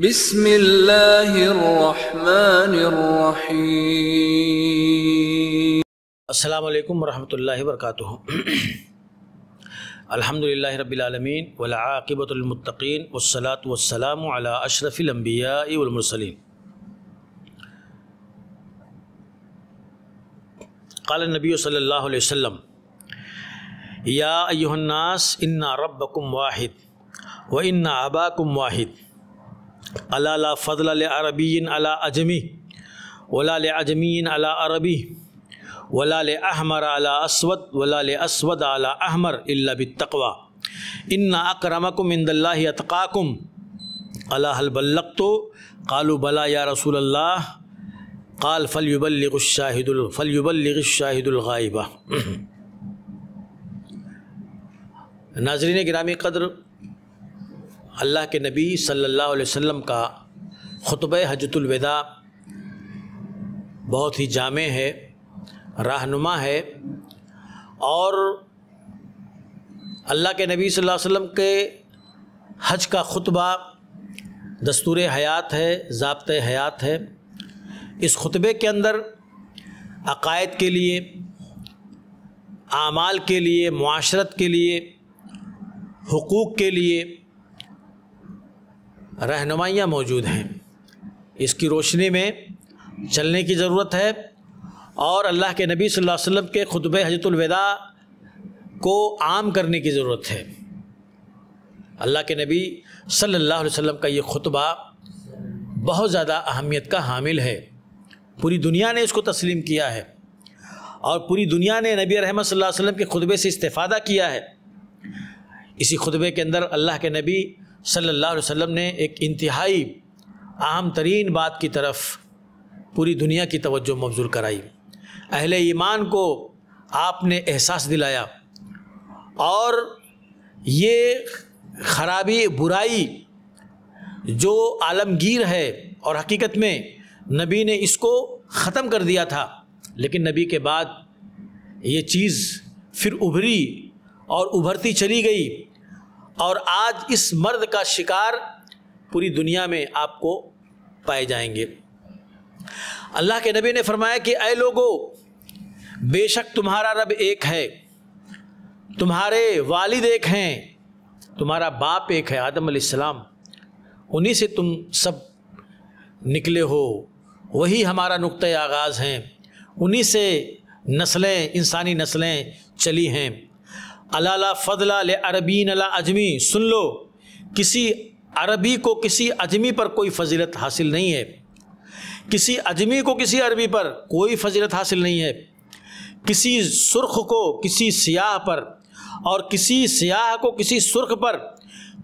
بسم اللہ الرحمن الرحیم۔ السلام علیکم ورحمۃ اللہ وبرکاتہ۔ الحمدللہ رب العالمین والعاقبۃ للمتقین والصلاة والسلام علی اشرف الانبیاء والمرسلین۔ قال النبی صلی اللہ علیہ وسلم یا ایھا الناس ان ربکم واحد وان اباکم واحد الا لا فضل لعربی علی عجمی ولا لعجمی علی عربی ولا لأحمر علی اسود ولا لأسود علی احمر الا بالتقوی ان اکرمکم عند اللہ اتقاکم الا هل بلغت قالوا بلی یا رسول اللہ قال فلیبلغ الشاہد الغائب۔ ناظرین گرامی قدر، اللہ کے نبی صلی اللہ علیہ وسلم کا خطبہ حجۃ الوداع بہت ہی جامع ہے، رہنما ہے، اور اللہ کے نبی صلی اللہ علیہ وسلم کے حج کا خطبہ دستور حیات ہے، ضابطۂ حیات ہے۔ اس خطبے کے اندر عقائد کے لیے، اعمال کے لیے، معاشرت کے لیے، حقوق کے لیے رہنمائیاں موجود ہیں۔ اس کی روشنی میں چلنے کی ضرورت ہے، اور اللہ کے نبی صلی اللہ علیہ وسلم کے خطبہ حجۃ الوداع کو عام کرنے کی ضرورت ہے۔ اللہ کے نبی صلی اللہ علیہ وسلم کا یہ خطبہ بہت زیادہ اہمیت کا حامل ہے، پوری دنیا نے اس کو تسلیم کیا ہے، اور پوری دنیا نے نبی رحمت صلی اللہ علیہ وسلم کے خطبے سے استفادہ کیا ہے۔ اسی خطبے کے اندر اللہ کے نبی صلی اللہ علیہ وسلم نے ایک انتہائی اہم ترین بات کی طرف پوری دنیا کی توجہ مبذول کرائی۔ اہل ایمان کو آپ نے احساس دلایا، اور یہ خرابی، برائی جو عالمگیر ہے، اور حقیقت میں نبی نے اس کو ختم کر دیا تھا، لیکن نبی کے بعد یہ چیز پھر ابھری اور ابھرتی چلی گئی، اور آج اس مرد کا شکار پوری دنیا میں آپ کو پائے جائیں گے۔ اللہ کے نبی نے فرمایا کہ اے لوگو، بے شک تمہارا رب ایک ہے، تمہارے والد ایک ہیں، تمہارا باپ ایک ہے آدم علیہ السلام، انہی سے تم سب نکلے ہو، وہی ہمارا نقطۂ آغاز ہیں، انہی سے نسلیں، انسانی نسلیں چلی ہیں۔ الا لا فضل لعربی علی عجمی، سن لو، کسی عربی کو کسی عجمی پر کوئی فضیلت حاصل نہیں ہے، کسی عجمی کو کسی عربی پر کوئی فضیلت حاصل نہیں ہے، کسی سرخ کو کسی سیاہ پر، اور کسی سیاہ کو کسی سرخ پر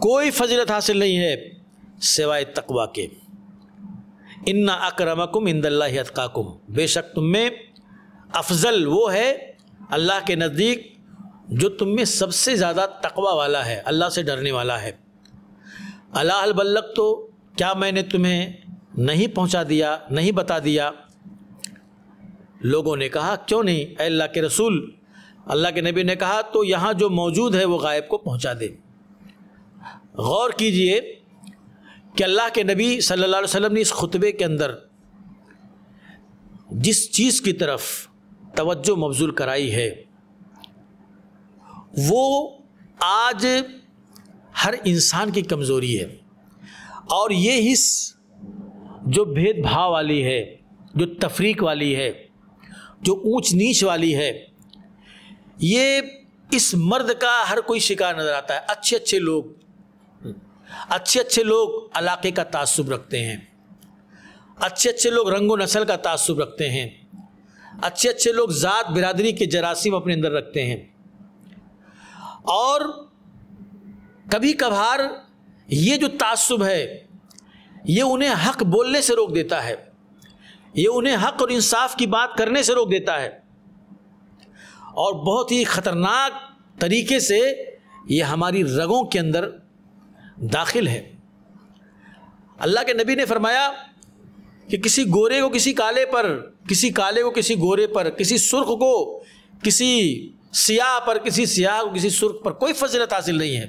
کوئی فضیلت حاصل نہیں ہے سوائے تقوی کے۔ ان اکرمکم عند اللہ اتقاکم، بے شک تم میں افضل وہ ہے اللہ کے نزدیک جو تم میں سب سے زیادہ تقوی والا ہے، اللہ سے ڈرنے والا ہے۔ الا هل بلغت، تو کیا میں نے تمہیں نہیں پہنچا دیا، نہیں بتا دیا؟ لوگوں نے کہا کیوں نہیں اے اللہ کے رسول؟ اللہ کے نبی نے کہا تو یہاں جو موجود ہے وہ غائب کو پہنچا دے۔ غور کیجئے کہ اللہ کے نبی صلی اللہ علیہ وسلم نے اس خطبے کے اندر جس چیز کی طرف توجہ مبذول کرائی ہے، وہ آج ہر انسان کی کمزوری ہے، اور یہ حص جو بھید بھاؤ والی ہے، جو تفریق والی ہے، جو اونچ نیچ والی ہے، یہ اس مرد کا ہر کوئی شکار نظر آتا ہے۔ اچھے اچھے لوگ علاقے کا تعصب رکھتے ہیں، اچھے لوگ رنگ و نسل کا تعصب رکھتے ہیں، اچھے لوگ ذات برادری کے جراثیم اپنے اندر رکھتے ہیں، اور کبھی کبھار یہ جو تعصب ہے یہ انہیں حق بولنے سے روک دیتا ہے، یہ انہیں حق اور انصاف کی بات کرنے سے روک دیتا ہے، اور بہت ہی خطرناک طریقے سے یہ ہماری رگوں کے اندر داخل ہے۔ اللہ کے نبی نے فرمایا کہ کسی گورے کو کسی کالے پر، کسی کالے کو کسی گورے پر، کسی سرخ کو کسی سیاہ پر، کسی سیاہ کو کسی سرخ پر کوئی فضیلت حاصل نہیں ہے،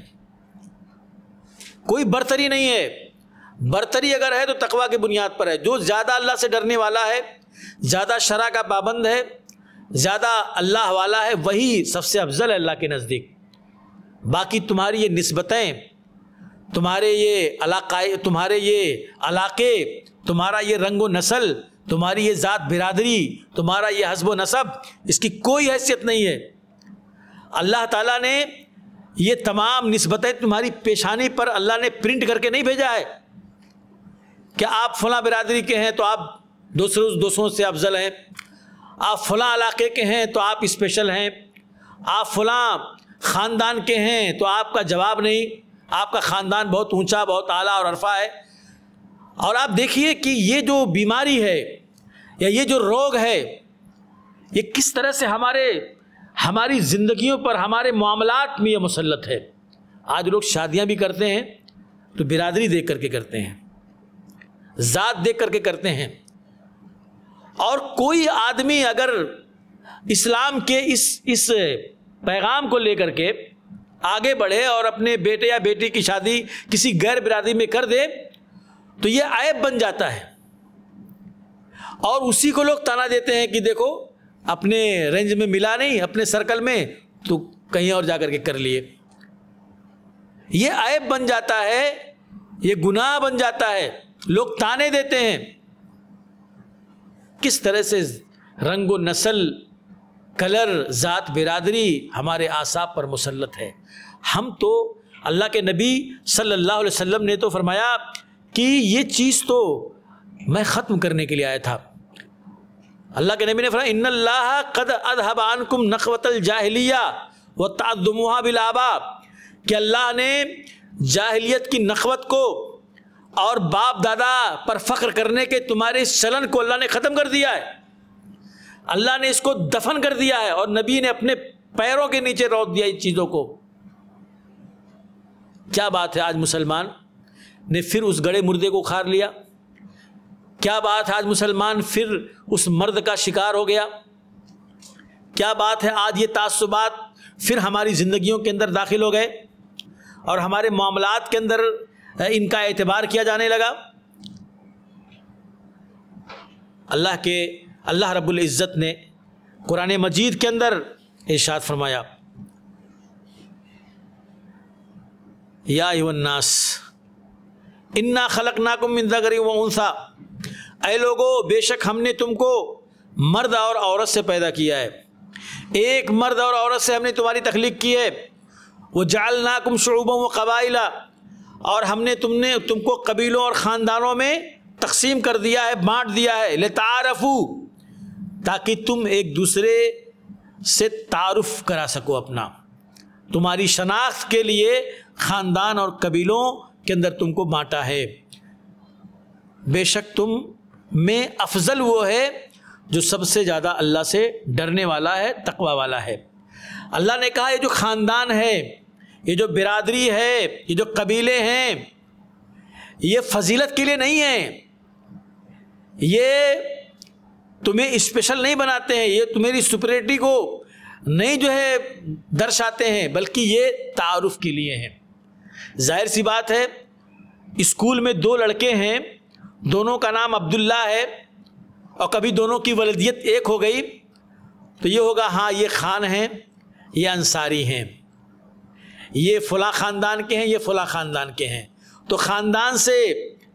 کوئی برتری نہیں ہے، برتری اگر ہے تو تقویٰ کی بنیاد پر ہے. جو زیادہ اللہ سے ڈرنے والا ہے، زیادہ شرع کا پابند ہے، زیادہ اللہ والا ہے، وہی سب سے افضل ہے اللہ کے نزدیک. باقی تمہاری یہ نسبتیں، تمہارے یہ علاقے، تمہارا یہ رنگ و نسل، تمہاری یہ ذات برادری، تمہارا یہ حسب و نسب، اس کی کوئی حیثیت نہیں ہے. اللہ تعالیٰ نے یہ تمام نسبتیں تمہاری پیشانی پر اللہ نے پرنٹ کر کے نہیں بھیجا ہے کہ آپ فلاں برادری کے ہیں تو آپ دوسروں سے افضل ہیں، آپ فلاں علاقے کے ہیں تو آپ اسپیشل ہیں، آپ فلاں خاندان کے ہیں تو آپ کا جواب نہیں، آپ کا خاندان بہت اونچا، بہت اعلیٰ اور عرفہ ہے. اور آپ دیکھیے کہ یہ جو بیماری ہے یا یہ جو روگ ہے یہ کس طرح سے ہماری زندگیوں پر، ہمارے معاملات میں یہ مسلط ہے. آج لوگ شادیاں بھی کرتے ہیں تو برادری دیکھ کر کے کرتے ہیں، ذات دیکھ کر کے کرتے ہیں. اور کوئی آدمی اگر اسلام کے اس پیغام کو لے کر کے آگے بڑھے اور اپنے بیٹے یا بیٹی کی شادی کسی غیر برادری میں کر دے تو یہ عیب بن جاتا ہے، اور اسی کو لوگ تانا دیتے ہیں کہ دیکھو اپنے رینج میں ملا نہیں، اپنے سرکل میں، تو کہیں اور جا کر کے کر لیے. یہ عیب بن جاتا ہے، یہ گناہ بن جاتا ہے، لوگ تانے دیتے ہیں. کس طرح سے رنگ و نسل، کلر، ذات برادری ہمارے اعصاب پر مسلط ہے. ہم تو اللہ کے نبی صلی اللہ علیہ وسلم نے تو فرمایا کہ یہ چیز تو میں ختم کرنے کے لیے آیا تھا. اللہ کے نبی نے فرمایا ان اللہ قد اذهب عنکم نخوۃ الجاہلیہ وتعظموها بالآباء، کہ اللہ نے جاہلیت کی نخوت کو اور باپ دادا پر فخر کرنے کے تمہارے اس چلن کو اللہ نے ختم کر دیا ہے، اللہ نے اس کو دفن کر دیا ہے، اور نبی نے اپنے پیروں کے نیچے روت دیا اس چیزوں کو. کیا بات ہے، آج مسلمان نے پھر اس گڑے مردے کو کھار لیا. کیا بات ہے، آج مسلمان پھر اس مرد کا شکار ہو گیا. کیا بات ہے، آج یہ تعصبات پھر ہماری زندگیوں کے اندر داخل ہو گئے اور ہمارے معاملات کے اندر ان کا اعتبار کیا جانے لگا. اللہ رب العزت نے قرآن مجید کے اندر ارشاد فرمایا یا ایھا الناس انا خلقناکم من ذکر و انثی، اے لوگو بے شک ہم نے تم کو مرد اور عورت سے پیدا کیا ہے، ایک مرد اور عورت سے ہم نے تمہاری تخلیق کی ہے. وجعلناکم شعوبا و قبائل، اور ہم نے تم کو قبیلوں اور خاندانوں میں تقسیم کر دیا ہے، بانٹ دیا ہے. لتعارفوا، تاکہ تم ایک دوسرے سے تعارف کرا سکو، اپنا تمہاری شناخت کے لیے خاندان اور قبیلوں کے اندر تم کو بانٹا ہے. بے شک تم میں افضل وہ ہے جو سب سے زیادہ اللہ سے ڈرنے والا ہے، تقوی والا ہے. اللہ نے کہا یہ جو خاندان ہے، یہ جو برادری ہے، یہ جو قبیلے ہیں، یہ فضیلت کے لیے نہیں ہیں، یہ تمہیں اسپیشل نہیں بناتے ہیں، یہ تمہاری سپریٹی کو نہیں جو ہے درشاتے ہیں، بلکہ یہ تعارف کے لیے ہیں. ظاہر سی بات ہے، اسکول میں دو لڑکے ہیں، دونوں کا نام عبداللہ ہے، اور کبھی دونوں کی ولدیت ایک ہو گئی تو یہ ہوگا ہاں یہ خان ہیں، یہ انصاری ہیں، یہ فلاں خاندان کے ہیں، یہ فلاں خاندان کے ہیں. تو خاندان سے،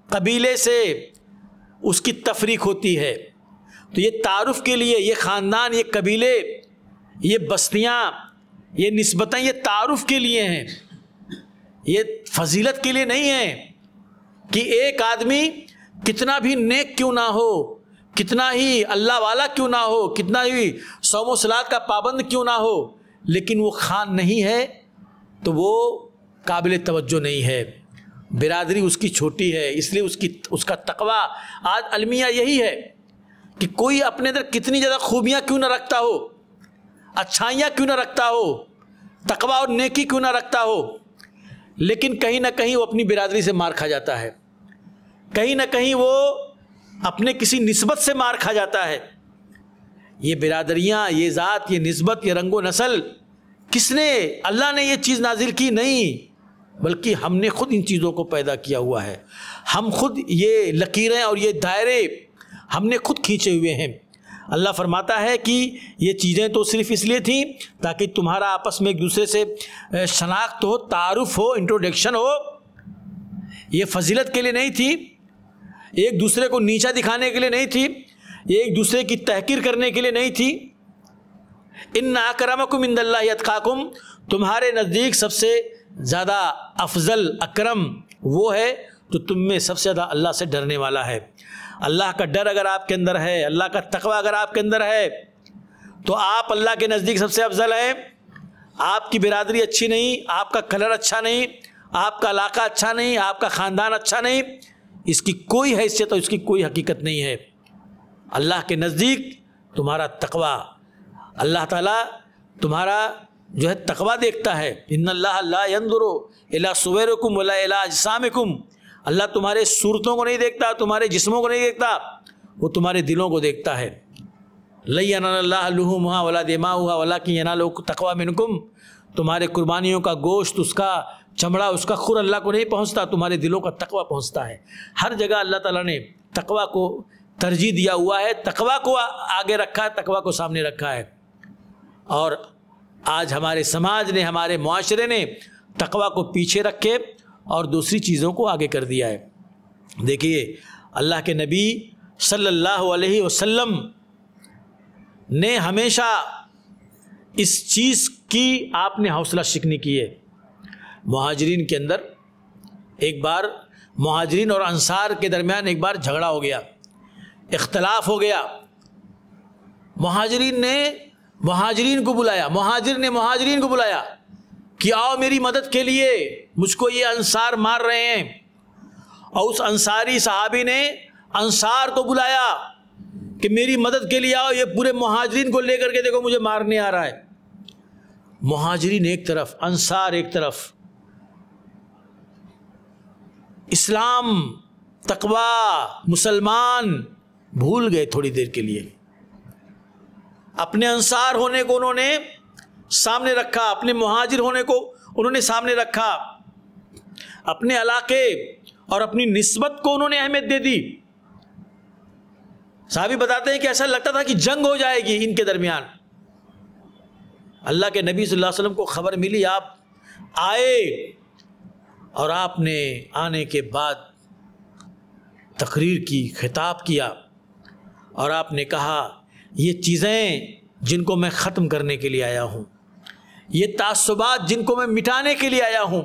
قبیلے سے اس کی تفریق ہوتی ہے. تو یہ تعارف کے لیے، یہ خاندان، یہ قبیلے، یہ بستیاں، یہ نسبتیں، یہ تعارف کے لیے ہیں، یہ فضیلت کے لیے نہیں ہیں. کہ ایک آدمی کتنا بھی نیک کیوں نہ ہو، کتنا ہی اللہ والا کیوں نہ ہو، کتنا ہی صوم و صلات کا پابند کیوں نہ ہو، لیکن وہ خان نہیں ہے تو وہ قابل توجہ نہیں ہے، برادری اس کی چھوٹی ہے. اس لیے اس کا تقویٰ، آج المیہ یہی ہے کہ کوئی اپنے اندر کتنی زیادہ خوبیاں کیوں نہ رکھتا ہو، اچھائیاں کیوں نہ رکھتا ہو، تقویٰ اور نیکی کیوں نہ رکھتا ہو، لیکن کہیں نہ کہیں وہ اپنی برادری سے مار کھا جاتا ہے، کہیں نہ کہیں وہ اپنے کسی نسبت سے مار کھا جاتا ہے. یہ برادریاں، یہ ذات، یہ نسبت، یہ رنگ و نسل کس نے؟ اللہ نے یہ چیز نازل کی نہیں، بلکہ ہم نے خود ان چیزوں کو پیدا کیا ہوا ہے. ہم خود یہ لکیریں اور یہ دائرے ہم نے خود کھینچے ہوئے ہیں۔ اللہ فرماتا ہے کہ یہ چیزیں تو صرف اس لیے تھیں تاکہ تمہارا آپس میں ایک دوسرے سے شناخت ہو، تعارف ہو، انٹروڈکشن ہو، یہ فضیلت کے لیے نہیں تھی، ایک دوسرے کو نیچا دکھانے کے لیے نہیں تھی، ایک دوسرے کی تحقیر کرنے کے لیے نہیں تھی۔ ان اکرمکم عند اللہ اتقاکم، تمہارے نزدیک سب سے زیادہ افضل اکرم وہ ہے تو تم میں سب سے زیادہ اللہ سے ڈرنے والا ہے۔ اللہ کا ڈر اگر آپ کے اندر ہے، اللہ کا تقوی اگر آپ کے اندر ہے تو آپ اللہ کے نزدیک سب سے افضل ہیں۔ آپ کی برادری اچھی نہیں، آپ کا کلر اچھا نہیں، آپ کا علاقہ اچھا نہیں، آپ کا خاندان اچھا نہیں، اس کی کوئی حیثیت اور اس کی کوئی حقیقت نہیں ہے۔ اللہ کے نزدیک تمہارا تقوی، اللہ تعالیٰ تمہارا جو ہے تقوی دیکھتا ہے۔ ان اللہ لا ينظر الى صورکم ولا الى اجسامکم، اللہ تمہارے صورتوں کو نہیں دیکھتا، تمہارے جسموں کو نہیں دیکھتا، وہ تمہارے دلوں کو دیکھتا ہے۔ لن ينال اللہ لحومها ولا دماؤها ولكن ينالہ التقوى منکم، تمہارے قربانیوں کا گوشت، اس کا چمڑا، اس کا خور اللہ کو نہیں پہنچتا، تمہارے دلوں کا تقوی پہنچتا ہے۔ ہر جگہ اللہ تعالیٰ نے تقوی کو ترجیح دیا ہوا ہے، تقوی کو آگے رکھا ہے، تقوی کو سامنے رکھا ہے۔ اور آج ہمارے سماج نے، ہمارے معاشرے نے تقوی کو پیچھے رکھے اور دوسری چیزوں کو آگے کر دیا ہے۔ دیکھیے اللہ کے نبی صلی اللہ علیہ وسلم نے ہمیشہ اس چیز کی آپ نے حوصلہ شکنی کی ہے۔ مہاجرین کے اندر ایک بار مہاجرین اور انصار کے درمیان ایک بار جھگڑا ہو گیا، اختلاف ہو گیا۔ مہاجرین نے مہاجرین کو بلایا، مہاجر نے مہاجرین کو بلایا کہ آؤ میری مدد کے لیے، مجھ کو یہ انصار مار رہے ہیں۔ اور اس انصاری صحابی نے انصار کو بلایا کہ میری مدد کے لیے آؤ، یہ پورے مہاجرین کو لے کر کے دیکھو مجھے مارنے آ رہا ہے۔ مہاجرین ایک طرف، انصار ایک طرف۔ اسلام، تقوی، مسلمان بھول گئے تھوڑی دیر کے لیے۔ اپنے انصار ہونے کو انہوں نے سامنے رکھا، اپنے مہاجر ہونے کو انہوں نے سامنے رکھا، اپنے علاقے اور اپنی نسبت کو انہوں نے اہمیت دے دی۔ صحابی بتاتے ہیں کہ ایسا لگتا تھا کہ جنگ ہو جائے گی ان کے درمیان۔ اللہ کے نبی صلی اللہ علیہ وسلم کو خبر ملی، آپ آئے اور آپ نے آنے کے بعد تقریر کی، خطاب کیا اور آپ نے کہا یہ چیزیں جن کو میں ختم کرنے کے لیے آیا ہوں، یہ تعصبات جن کو میں مٹانے کے لیے آیا ہوں،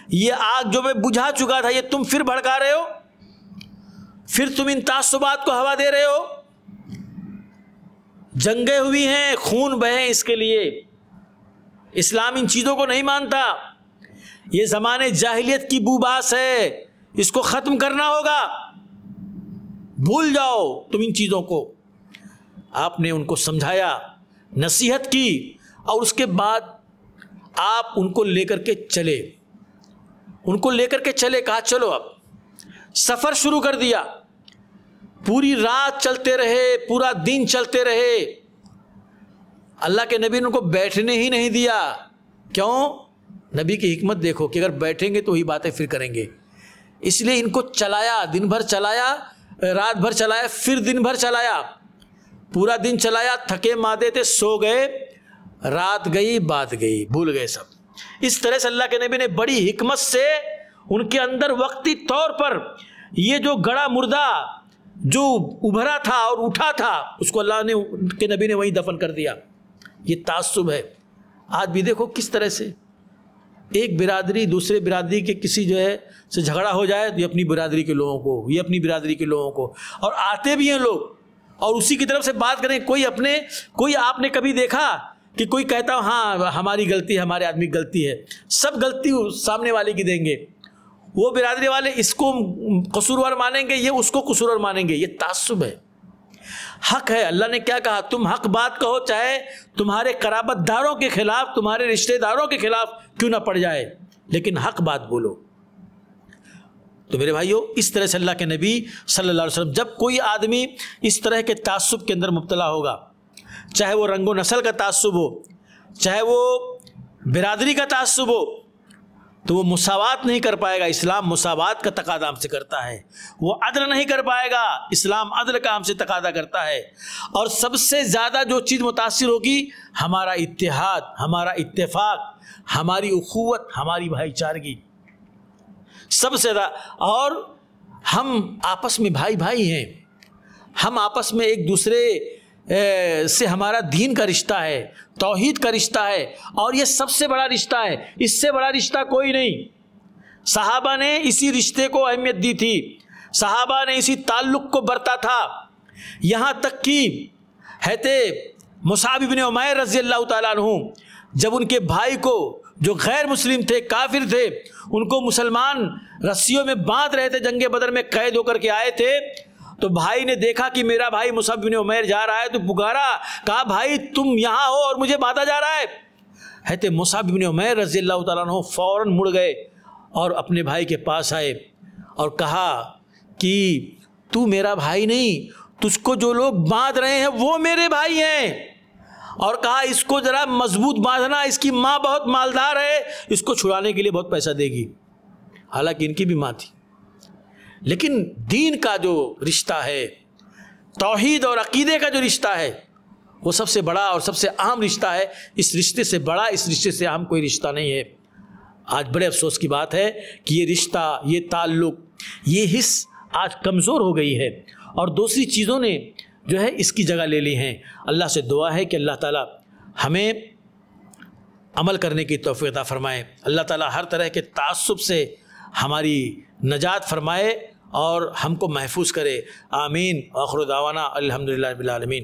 یہ آگ جو میں بجھا چکا تھا یہ تم پھر بھڑکا رہے ہو، پھر تم ان تعصبات کو ہوا دے رہے ہو۔ جنگیں ہوئی ہیں، خون بہے اس کے لیے، اسلام ان چیزوں کو نہیں مانتا، یہ زمانے جاہلیت کی بوباس ہے، اس کو ختم کرنا ہوگا، بھول جاؤ تم ان چیزوں کو۔ آپ نے ان کو سمجھایا، نصیحت کی اور اس کے بعد آپ ان کو لے کر کے چلے، کہا چلو اب سفر شروع کر دیا۔ پوری رات چلتے رہے، پورا دن چلتے رہے، اللہ کے نبی نے ان کو بیٹھنے ہی نہیں دیا۔ کیوں؟ نبی کی حکمت دیکھو کہ اگر بیٹھیں گے تو وہی باتیں پھر کریں گے، اس لیے ان کو چلایا، دن بھر چلایا، رات بھر چلایا، پھر دن بھر چلایا، پورا دن چلایا، تھکے مادے تھے، سو گئے، رات گئی، بات گئی، بھول گئے سب۔ اس طرح سے اللہ کے نبی نے بڑی حکمت سے ان کے اندر وقتی طور پر یہ جو گڑا مردہ جو ابھرا تھا اور اٹھا تھا اس کو اللہ نے کے نبی نے وہیں دفن کر دیا۔ یہ تعصب ہے۔ آج بھی دیکھو کس طرح سے ایک برادری دوسرے برادری کے کسی جو ہے سے جھگڑا ہو جائے تو یہ اپنی برادری کے لوگوں کو، یہ اپنی برادری کے لوگوں کو، اور آتے بھی ہیں لوگ اور اسی کی طرف سے بات کریں۔ کوئی آپ نے کبھی دیکھا کہ کوئی کہتا ہاں ہماری غلطی ہے، ہمارے آدمی کی غلطی ہے، سب غلطی سامنے والے کی دیں گے، وہ برادری والے اس کو قصوروار مانیں گے، یہ اس کو قصوروار مانیں گے۔ یہ تعصب ہے۔ حق ہے، اللہ نے کیا کہا؟ تم حق بات کہو، چاہے تمہارے قرابت داروں کے خلاف، تمہارے رشتہ داروں کے خلاف کیوں نہ پڑ جائے، لیکن حق بات بولو۔ تو میرے بھائیو، اس طرح سے اللہ کے نبی صلی اللہ علیہ وسلم، جب کوئی آدمی اس طرح کے تعصب کے اندر مبتلا ہوگا، چاہے وہ رنگ و نسل کا تعصب ہو، چاہے وہ برادری کا تعصب ہو، تو وہ مساوات نہیں کر پائے گا، اسلام مساوات کا تقاضا ہم سے کرتا ہے۔ وہ عدل نہیں کر پائے گا، اسلام عدل کا ہم سے تقاضا کرتا ہے۔ اور سب سے زیادہ جو چیز متاثر ہوگی ہمارا اتحاد، ہمارا اتفاق، ہماری اخوت، ہماری بھائی چارگی، سب سے زیادہ۔ اور ہم آپس میں بھائی بھائی ہیں، ہم آپس میں ایک دوسرے سے ہمارا دین کا رشتہ ہے، توحید کا رشتہ ہے، اور یہ سب سے بڑا رشتہ ہے، اس سے بڑا رشتہ کوئی نہیں۔ صحابہ نے اسی رشتے کو اہمیت دی تھی، صحابہ نے اسی تعلق کو برتا تھا، یہاں تک کہ حضرت مصعب بن عمیر رضی اللہ تعالیٰ عنہ جب ان کے بھائی کو جو غیر مسلم تھے، کافر تھے، ان کو مسلمان رسیوں میں باندھ رہے تھے، جنگ بدر میں قید ہو کر کے آئے تھے، تو بھائی نے دیکھا کہ میرا بھائی مصعب بن عمیر جا رہا ہے تو پکارا، کہا بھائی تم یہاں ہو اور مجھے باندھا جا رہا ہے۔ حضرت مصعب بن عمیر رضی اللہ تعالیٰ عنہ فوراً مڑ گئے اور اپنے بھائی کے پاس آئے اور کہا کہ تو میرا بھائی نہیں، تجھ کو جو لوگ باندھ رہے ہیں وہ میرے بھائی ہیں، اور کہا اس کو ذرا مضبوط باندھنا، اس کی ماں بہت مالدار ہے، اس کو چھڑانے کے لیے بہت پیسہ دے گی۔ حالانکہ ان کی بھی ماں تھی، لیکن دین کا جو رشتہ ہے، توحید اور عقیدے کا جو رشتہ ہے، وہ سب سے بڑا اور سب سے اہم رشتہ ہے۔ اس رشتے سے بڑا، اس رشتے سے اہم کوئی رشتہ نہیں ہے۔ آج بڑے افسوس کی بات ہے کہ یہ رشتہ، یہ تعلق، یہ حس آج کمزور ہو گئی ہے، اور دوسری چیزوں نے جو ہے اس کی جگہ لے لی ہیں۔ اللہ سے دعا ہے کہ اللہ تعالیٰ ہمیں عمل کرنے کی توفیق عطا فرمائے، اللہ تعالیٰ ہر طرح کے تعصب سے ہماری نجات فرمائے اور ہم کو محفوظ کرے۔ آمین۔ آخر دعوانا الحمدللہ رب العالمین۔